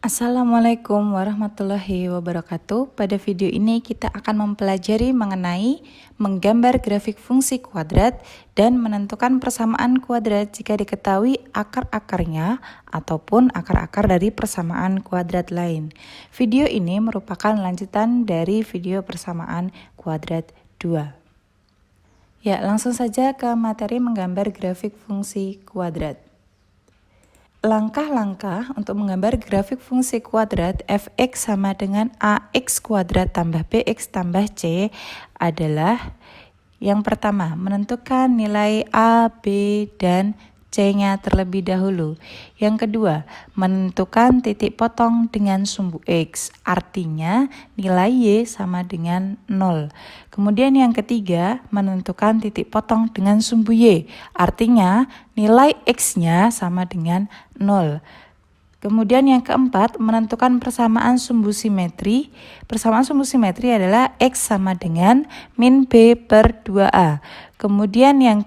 Assalamualaikum warahmatullahi wabarakatuh. Pada video ini kita akan mempelajari mengenai menggambar grafik fungsi kuadrat dan menentukan persamaan kuadrat jika diketahui akar-akarnya ataupun akar-akar dari persamaan kuadrat lain. Video ini merupakan lanjutan dari video persamaan kuadrat 2. Ya, langsung saja ke materi menggambar grafik fungsi kuadrat. Langkah-langkah untuk menggambar grafik fungsi kuadrat f(x) sama dengan ax kuadrat tambah bx tambah c adalah yang pertama, menentukan nilai a, b, dan c-nya terlebih dahulu. Yang kedua, menentukan titik potong dengan sumbu x, artinya nilai y sama dengan 0. Kemudian yang ketiga, menentukan titik potong dengan sumbu y, artinya nilai x-nya sama dengan 0. Kemudian yang keempat, menentukan persamaan sumbu simetri. Persamaan sumbu simetri adalah X sama dengan min B per 2A. Kemudian yang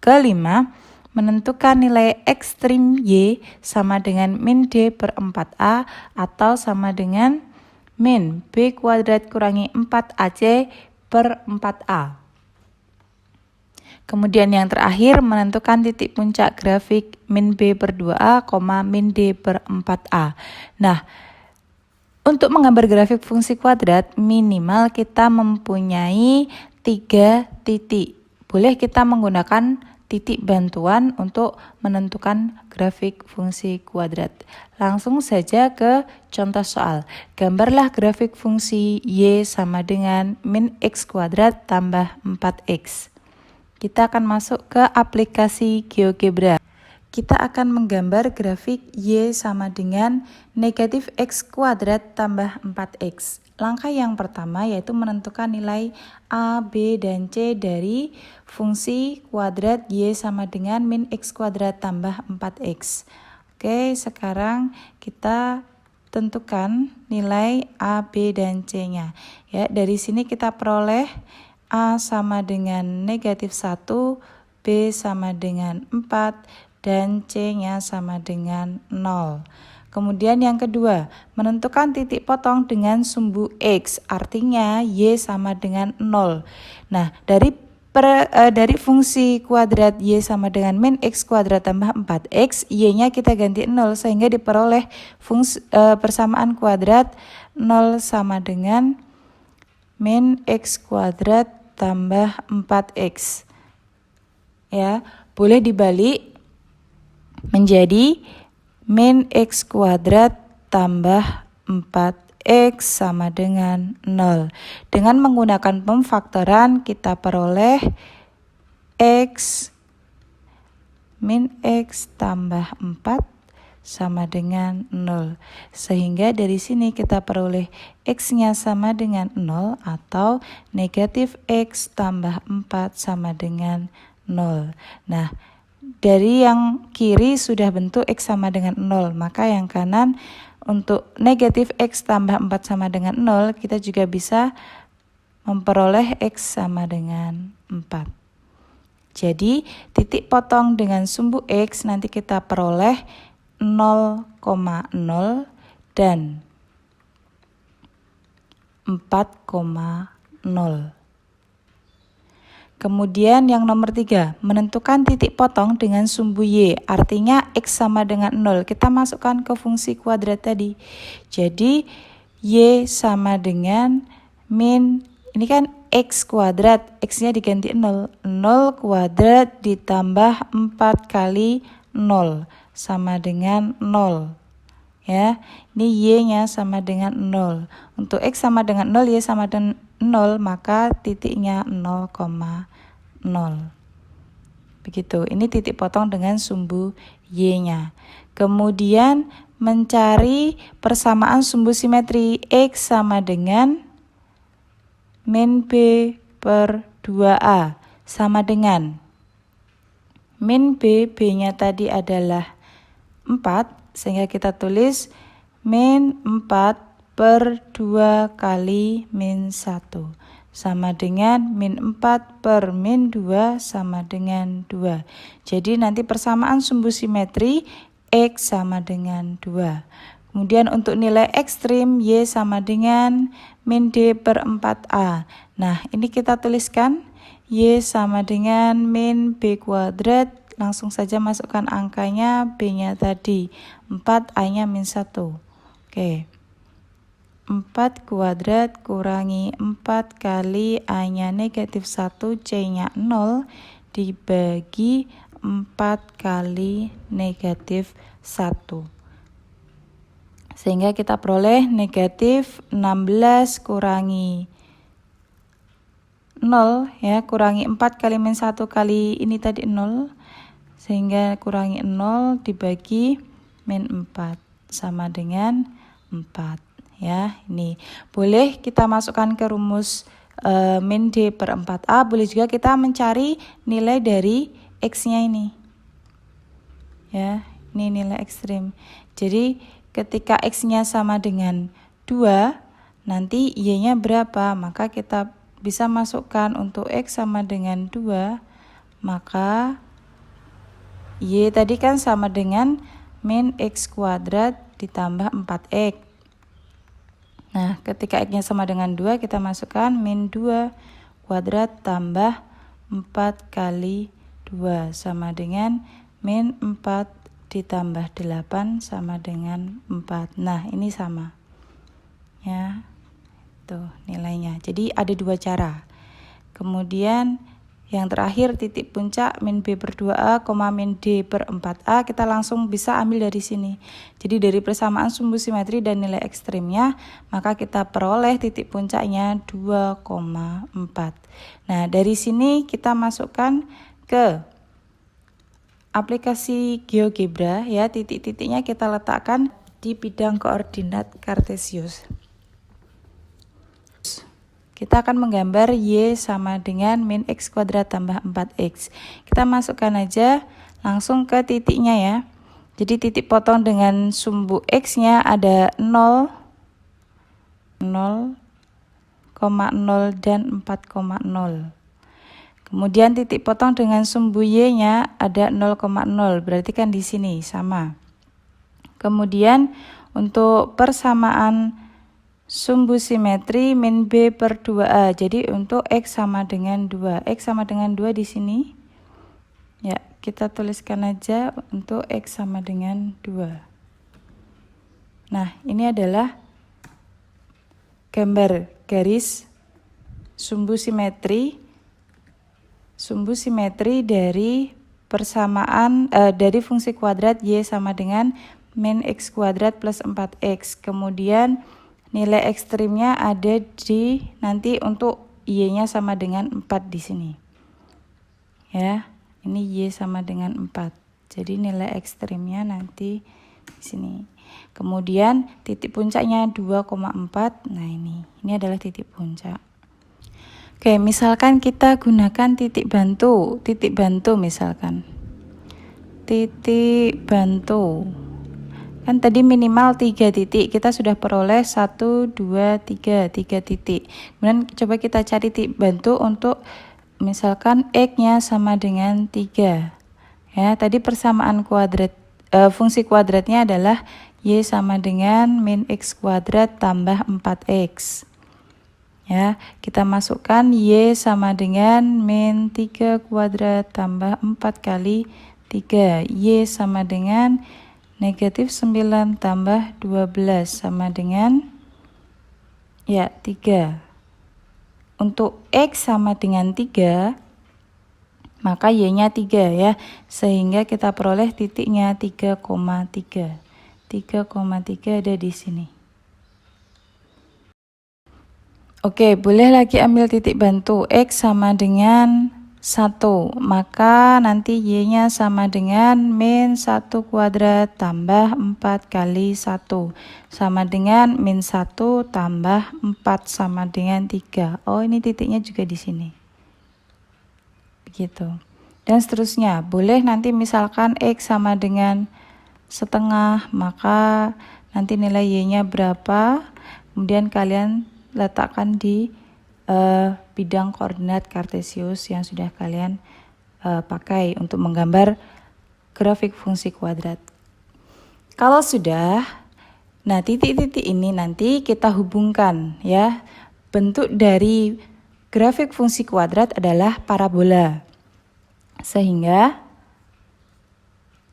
kelima, menentukan nilai ekstrim Y sama dengan min D per 4A atau sama dengan min B kuadrat kurangi 4AC per 4A. Kemudian yang terakhir, menentukan titik puncak grafik min B per 2A, min D per 4A. Nah, untuk menggambar grafik fungsi kuadrat, minimal kita mempunyai 3 titik. Boleh kita menggunakan titik bantuan untuk menentukan grafik fungsi kuadrat. Langsung saja ke contoh soal. Gambarlah grafik fungsi Y sama dengan min X kuadrat tambah 4X. Kita akan masuk ke aplikasi GeoGebra. Kita akan menggambar grafik Y sama dengan negatif X kuadrat tambah 4X. Langkah yang pertama yaitu menentukan nilai A, B, dan C dari fungsi kuadrat Y sama dengan min X kuadrat tambah 4X. Oke, sekarang kita tentukan nilai A, B, dan C-nya. Ya, dari sini kita peroleh A sama dengan negatif 1, B sama dengan 4, dan C-nya sama dengan 0. Kemudian yang kedua, menentukan titik potong dengan sumbu X, artinya Y sama dengan 0. Nah, dari fungsi kuadrat Y sama dengan min X kuadrat tambah 4X, Y-nya kita ganti 0 sehingga diperoleh persamaan kuadrat 0 sama dengan min X kuadrat tambah 4X. Ya, boleh dibalik menjadi min X kuadrat tambah 4X sama dengan 0. Dengan menggunakan pemfaktoran kita peroleh X min X tambah 4 sama dengan 0. Sehingga dari sini kita peroleh X-nya sama dengan 0 atau negatif X tambah 4 sama dengan 0. Nah, dari yang kiri sudah bentuk X sama dengan 0, maka yang kanan untuk negatif X tambah 4 sama dengan 0, kita juga bisa memperoleh X sama dengan 4. Jadi, titik potong dengan sumbu X nanti kita peroleh 0,0 dan 4,0. Kemudian yang nomor 3, menentukan titik potong dengan sumbu Y, artinya X sama dengan 0. Kita masukkan ke fungsi kuadrat tadi. Jadi, Y sama dengan min, ini kan X kuadrat, X-nya diganti 0. 0 kuadrat ditambah 4 kali 0. Sama dengan 0. Ya, ini Y-nya sama dengan 0. Untuk X sama dengan 0, Y sama dengan 0, maka titiknya 0,0. Begitu, ini titik potong dengan sumbu Y-nya. Kemudian mencari persamaan sumbu simetri X sama dengan min B per 2A sama dengan min B, B-nya tadi adalah 4, sehingga kita tulis min 4 per 2 kali min 1 sama dengan min 4 per min 2 sama dengan 2. Jadi nanti persamaan sumbu simetri X sama dengan 2. Kemudian untuk nilai ekstrim Y sama dengan min D per 4A. Nah, ini kita tuliskan Y sama dengan min B kuadrat. Langsung saja masukkan angkanya, B-nya tadi 4, A-nya min 1. Oke. 4 kuadrat kurangi 4 kali A-nya negatif 1, C-nya 0, dibagi 4 kali negatif 1. Sehingga kita peroleh negatif 16 kurangi 0, ya, kurangi 4 kali min 1 kali ini tadi 0. Sehingga kurangi 0 dibagi min 4 sama dengan 4. Ya, ini boleh kita masukkan ke rumus min D per 4A. Boleh juga kita mencari nilai dari X-nya ini. Ya, ini nilai ekstrim. Jadi ketika X-nya sama dengan 2, nanti Y-nya berapa? Maka kita bisa masukkan untuk X sama dengan 2, maka Y tadi kan sama dengan min X kuadrat ditambah 4X. Nah, ketika X-nya sama dengan 2, kita masukkan min 2 kuadrat tambah 4 kali 2 sama dengan min 4 ditambah 8 sama dengan 4. Nah, ini sama. Ya, tuh nilainya. Jadi ada 2 cara. Kemudian yang terakhir titik puncak min B per 2A, min D per 4A, kita langsung bisa ambil dari sini. Jadi dari persamaan sumbu simetri dan nilai ekstrimnya, maka kita peroleh titik puncaknya 2,4. Nah, dari sini kita masukkan ke aplikasi GeoGebra, ya, titik-titiknya kita letakkan di bidang koordinat kartesius. Kita akan menggambar Y sama dengan min X kuadrat tambah 4X. Kita masukkan aja langsung ke titiknya, ya. Jadi titik potong dengan sumbu X-nya ada 0, 0,0 dan 4,0. Kemudian titik potong dengan sumbu Y-nya ada 0,0, berarti kan di sini sama. Kemudian untuk persamaan sumbu simetri min B per 2A. Jadi untuk X sama dengan 2. X sama dengan 2 di sini. Ya, kita tuliskan aja untuk X sama dengan 2. Nah, ini adalah gambar garis sumbu simetri dari persamaan dari fungsi kuadrat Y sama dengan min X kuadrat plus 4X. Kemudian nilai ekstrimnya ada di nanti untuk Y-nya sama dengan 4 di sini. Ya, ini Y sama dengan 4. Jadi nilai ekstrimnya nanti di sini. Kemudian titik puncaknya 2,4. Nah, ini adalah titik puncak. Oke, misalkan kita gunakan titik bantu misalkan. Titik bantu. Kan tadi minimal 3 titik, kita sudah peroleh 1, 2, 3 titik. Kemudian coba kita cari titik bantu untuk misalkan X-nya sama dengan 3. Ya, tadi persamaan kuadrat fungsi kuadratnya adalah Y sama dengan min X kuadrat tambah 4X. Ya, kita masukkan Y sama dengan min 3 kuadrat tambah 4 kali 3. Y sama dengan negatif 9 tambah 12 sama dengan 3. Untuk X sama dengan 3, maka Y-nya 3, ya. Sehingga kita peroleh titiknya 3,3. 3,3 ada di sini. Oke, boleh lagi ambil titik bantu. X sama dengan 1, maka nanti Y-nya sama dengan min 1 kuadrat tambah 4 kali 1 sama dengan min 1 tambah 4 sama dengan 3. Oh, ini titiknya juga di sini. Begitu. Dan seterusnya, boleh nanti misalkan X sama dengan setengah, maka nanti nilai Y-nya berapa, kemudian kalian letakkan di bidang koordinat kartesius yang sudah kalian pakai untuk menggambar grafik fungsi kuadrat. Kalau sudah, Nah, titik-titik ini nanti kita hubungkan ya. Bentuk dari grafik fungsi kuadrat adalah parabola. Sehingga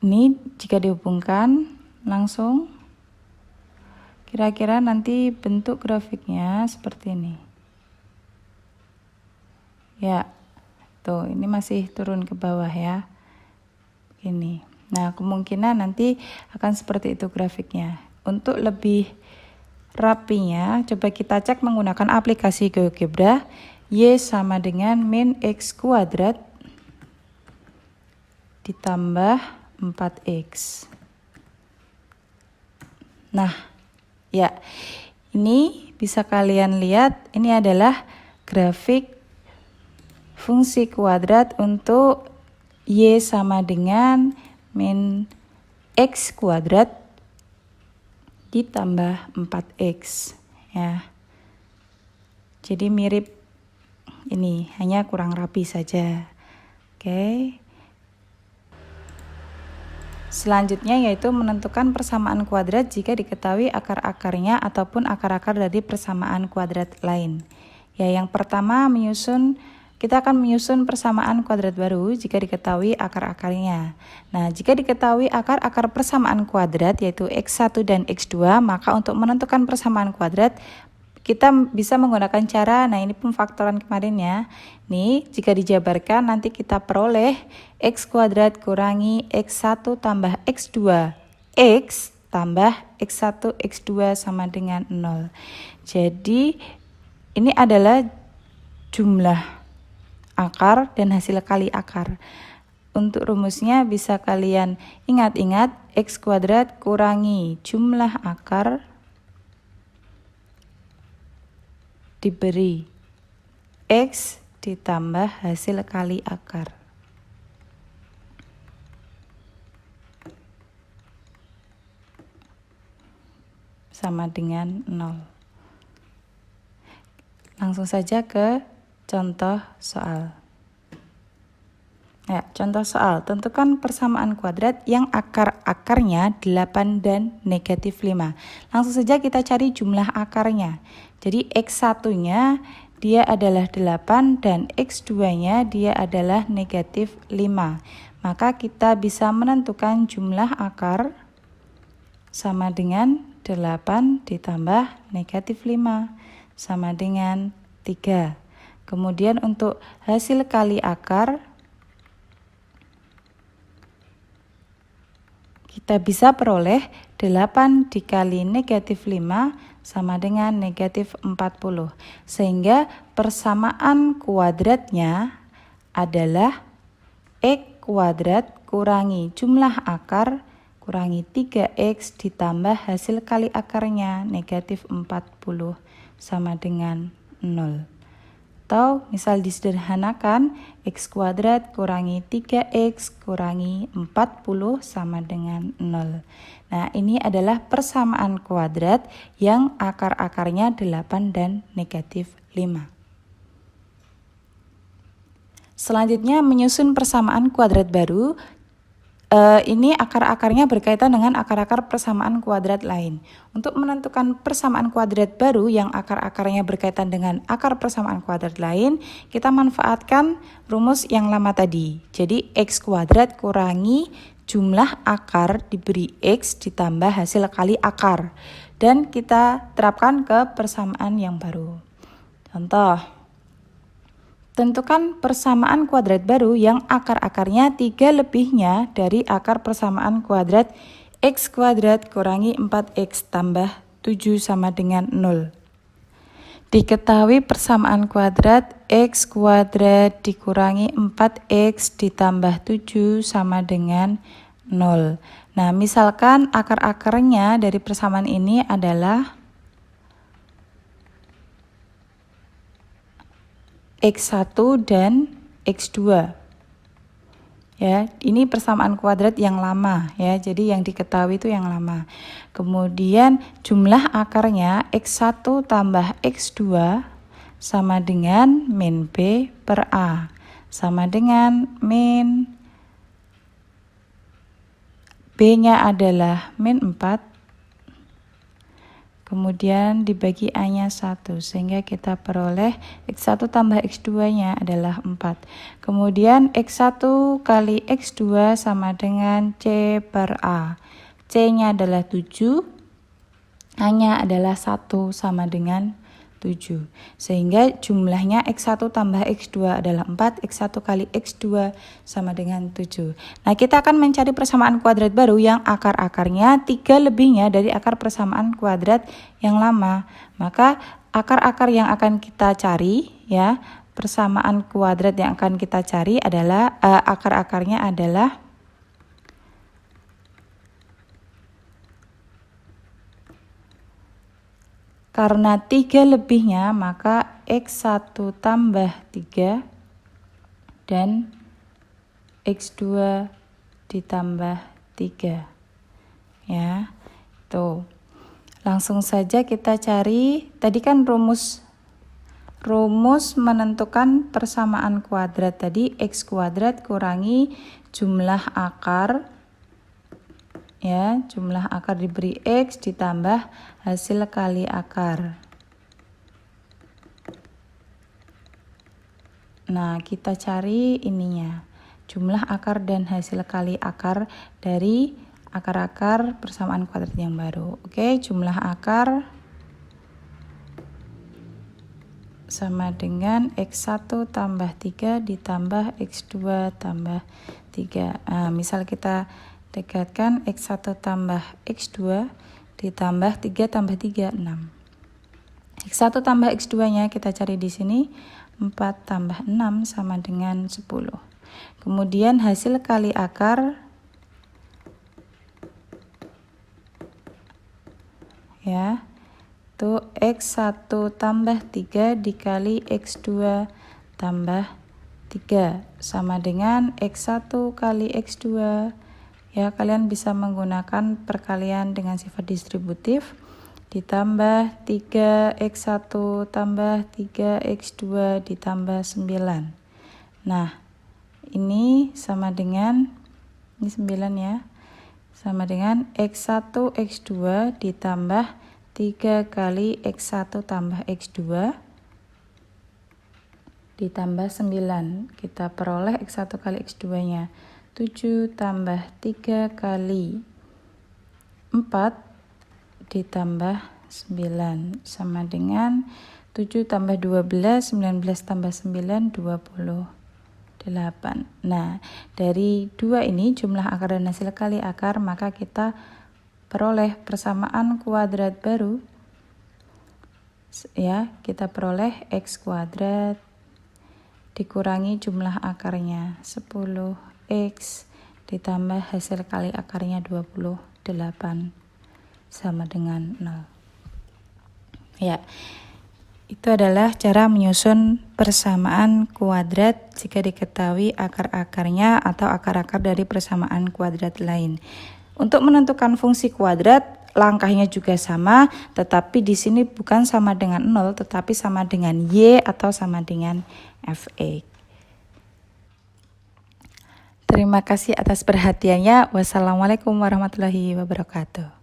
ini jika dihubungkan langsung kira-kira nanti bentuk grafiknya seperti ini. Ya, tuh ini masih turun ke bawah ya. Ini. Nah, kemungkinan nanti akan seperti itu grafiknya. Untuk lebih rapinya, coba kita cek menggunakan aplikasi GeoGebra. Y sama dengan min X kuadrat ditambah 4X. Nah, ya, ini bisa kalian lihat, ini adalah grafik fungsi kuadrat untuk Y sama dengan min X kuadrat ditambah 4X ya. Jadi mirip ini, hanya kurang rapi saja. Oke. Selanjutnya yaitu menentukan persamaan kuadrat jika diketahui akar-akarnya ataupun akar-akar dari persamaan kuadrat lain. Ya, yang pertama kita akan menyusun persamaan kuadrat baru jika diketahui akar-akarnya. Nah, jika diketahui akar-akar persamaan kuadrat yaitu X1 dan X2, maka untuk menentukan persamaan kuadrat kita bisa menggunakan cara, nah ini pemfaktoran kemarin ya. Nih, jika dijabarkan nanti kita peroleh X kuadrat kurangi X1 tambah X2. X tambah X1 X2 sama dengan 0. Jadi ini adalah jumlah akar dan hasil kali akar. Untuk rumusnya bisa kalian ingat-ingat, X kuadrat kurangi jumlah akar diberi X ditambah hasil kali akar. Sama dengan 0. Langsung saja ke contoh soal. Ya, contoh soal, tentukan persamaan kuadrat yang akar-akarnya 8 dan negatif 5. Langsung saja kita cari jumlah akarnya. Jadi X1-nya dia adalah 8 dan X2-nya dia adalah negatif 5. Maka kita bisa menentukan jumlah akar sama dengan 8 ditambah negatif 5 sama dengan 3. Kemudian untuk hasil kali akar, kita bisa peroleh 8 dikali negatif 5 sama dengan negatif 40. Sehingga persamaan kuadratnya adalah X kuadrat kurangi jumlah akar kurangi 3X ditambah hasil kali akarnya negatif 40 sama dengan 0. Atau misal disederhanakan, X kuadrat kurangi 3X kurangi 40 sama dengan 0. Nah, ini adalah persamaan kuadrat yang akar-akarnya 8 dan negatif 5. Selanjutnya menyusun persamaan kuadrat baru. Ini akar-akarnya berkaitan dengan akar-akar persamaan kuadrat lain. Untuk menentukan persamaan kuadrat baru yang akar-akarnya berkaitan dengan akar persamaan kuadrat lain, kita manfaatkan rumus yang lama tadi. Jadi X kuadrat kurangi jumlah akar diberi X ditambah hasil kali akar. Dan kita terapkan ke persamaan yang baru. Contoh, tentukan persamaan kuadrat baru yang akar-akarnya 3 lebihnya dari akar persamaan kuadrat X kuadrat kurangi 4X tambah 7 sama dengan 0. Diketahui persamaan kuadrat X kuadrat dikurangi 4X ditambah 7 sama dengan 0. Nah, misalkan akar-akarnya dari persamaan ini adalah X1 dan X2. Ya, ini persamaan kuadrat yang lama ya. Jadi yang diketahui itu yang lama. Kemudian jumlah akarnya X1 tambah X2 sama dengan min B per A. Sama dengan min B-nya adalah min 4 kemudian dibagi A-nya 1, sehingga kita peroleh X1 tambah X2-nya adalah 4. Kemudian X1 kali X2 sama dengan C per A. C-nya adalah 7, A-nya adalah 1 sama dengan 7. Sehingga jumlahnya X1 tambah X2 adalah 4, X1 kali X2 sama dengan 7. Nah, kita akan mencari persamaan kuadrat baru yang akar-akarnya 3 lebihnya dari akar persamaan kuadrat yang lama. Maka akar-akar yang akan kita cari, ya, persamaan kuadrat yang akan kita cari adalah akar-akarnya adalah karena 3 lebihnya, maka X1 tambah 3 dan X2 ditambah 3. Ya, tuh. Langsung saja kita cari, tadi kan rumus menentukan persamaan kuadrat tadi, X kuadrat kurangi jumlah akar, ya, jumlah akar diberi X ditambah hasil kali akar. Nah, kita cari ininya, jumlah akar dan hasil kali akar dari akar-akar persamaan kuadrat yang baru. Oke, jumlah akar sama dengan X1 tambah 3 ditambah X2 tambah 3. Nah, misal kita dekatkan X1 tambah X2 ditambah 3 tambah 3, 6. X1 tambah X2-nya kita cari di sini, 4 tambah 6 sama dengan 10. Kemudian hasil kali akar, ya, itu X1 tambah 3 dikali X2 tambah 3 sama dengan X1 kali X2. Ya, kalian bisa menggunakan perkalian dengan sifat distributif, ditambah 3X1 tambah 3X2 ditambah 9. Nah, ini sama dengan, ini 9 ya, sama dengan X1 X2 ditambah 3 kali X1 tambah X2 ditambah 9. Kita peroleh X1 kali X2-nya 7 tambah 3 kali 4 ditambah 9 sama dengan 7 tambah 12, 19 tambah 9, 28. Nah, dari dua ini jumlah akar dan hasil kali akar, maka kita peroleh persamaan kuadrat baru. Ya, kita peroleh X kuadrat dikurangi jumlah akarnya 10X ditambah hasil kali akarnya 28 sama dengan 0. Ya, itu adalah cara menyusun persamaan kuadrat jika diketahui akar-akarnya atau akar-akar dari persamaan kuadrat lain. Untuk menentukan fungsi kuadrat, langkahnya juga sama, tetapi di sini bukan sama dengan 0, tetapi sama dengan Y atau sama dengan Fx. Terima kasih atas perhatiannya. Wassalamualaikum warahmatullahi wabarakatuh.